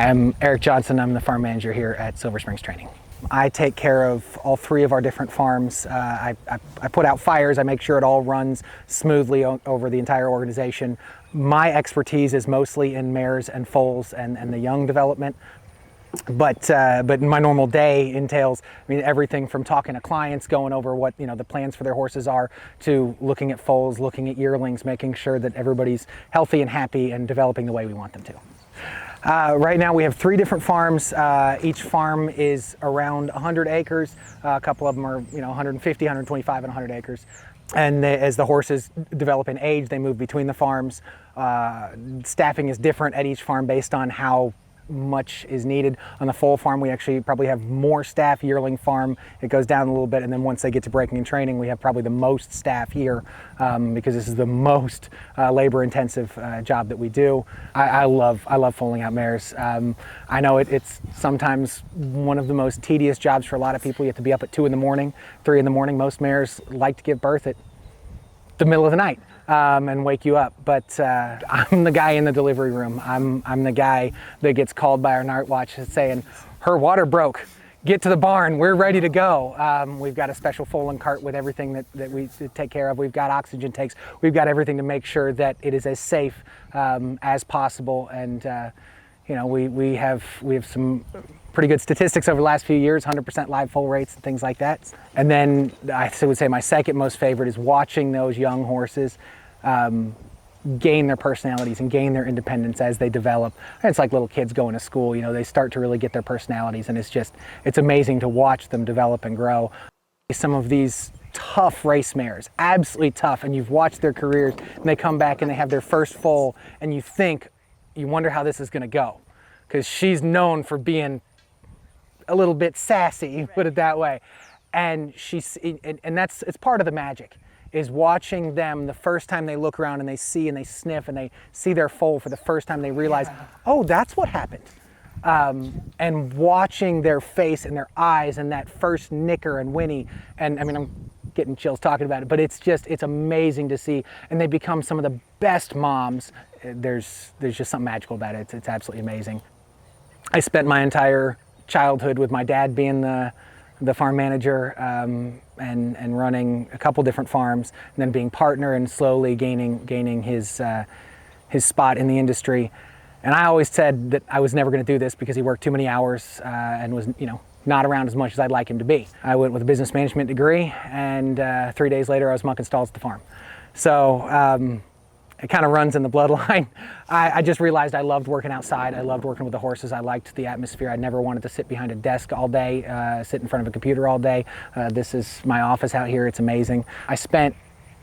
Hi, I'm Erik Johnson. I'm the farm manager here at Silver Springs Training. I take care of all 3 of our different farms. I put out fires. I make sure it all runs smoothly over the entire organization. My expertise is mostly in mares and foals and the young development. But my normal day entails, everything from talking to clients, going over what the plans for their horses are, to looking at foals, looking at yearlings, making sure that everybody's healthy and happy and developing the way we want them to. Right now we have 3 different farms. Each farm is around 100 acres. A couple of them are 150, 125, and 100 acres. And as the horses develop in age, they move between the farms. Staffing is different at each farm based on how much is needed. On the foal farm, we actually probably have more staff. Yearling farm, it goes down a little bit, and then once they get to breaking and training, we have probably the most staff here because this is the most labor-intensive job that we do. I love foaling out mares. I know it's sometimes one of the most tedious jobs for a lot of people. You have to be up at 2 in the morning, 3 in the morning. Most mares like to give birth at the middle of the night. And wake you up, but I'm the guy in the delivery room. I'm the guy that gets called by our night watch saying, "Her water broke. Get to the barn. We're ready to go." We've got a special foaling cart with everything that we take care of. We've got oxygen tanks. We've got everything to make sure that it is as safe as possible. And we have some pretty good statistics over the last few years, 100% live foal rates and things like that. And then I would say my second most favorite is watching those young horses gain their personalities and gain their independence as they develop. And it's like little kids going to school, they start to really get their personalities, and it's amazing to watch them develop and grow. Some of these tough race mares, absolutely tough, and you've watched their careers, and they come back and they have their first foal, and you wonder how this is going to go, because she's known for being a little bit sassy, put it that way. And it's part of the magic, is watching them the first time they look around and they see and they sniff and they see their foal for the first time, they realize, oh, that's what happened. And watching their face and their eyes and that first nicker and whinny, and I'm getting chills talking about it, but it's amazing to see. And they become some of the best moms. There's just something magical about it. It's absolutely amazing. I spent my entire childhood with my dad being the farm manager and running a couple different farms, and then being partner and slowly gaining his spot in the industry. And I always said that I was never going to do this because he worked too many hours and was not around as much as I'd like him to be. I went with a business management degree, and 3 days later I was mucking stalls at the farm. So it kind of runs in the bloodline. I just realized I loved working outside. I loved working with the horses. I liked the atmosphere. I never wanted to sit behind a desk all day, sit in front of a computer all day. This is my office out here. It's amazing. I spent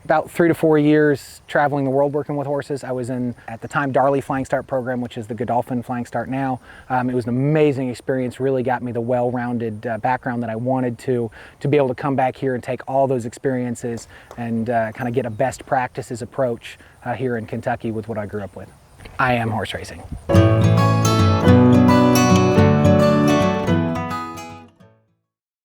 about 3 to 4 years traveling the world working with horses. I was in, at the time, Darley Flying Start program, which is the Godolphin Flying Start now. It was an amazing experience, really got me the well-rounded background that I wanted to be able to come back here and take all those experiences and kind of get a best practices approach here in Kentucky with what I grew up with. I am horse racing.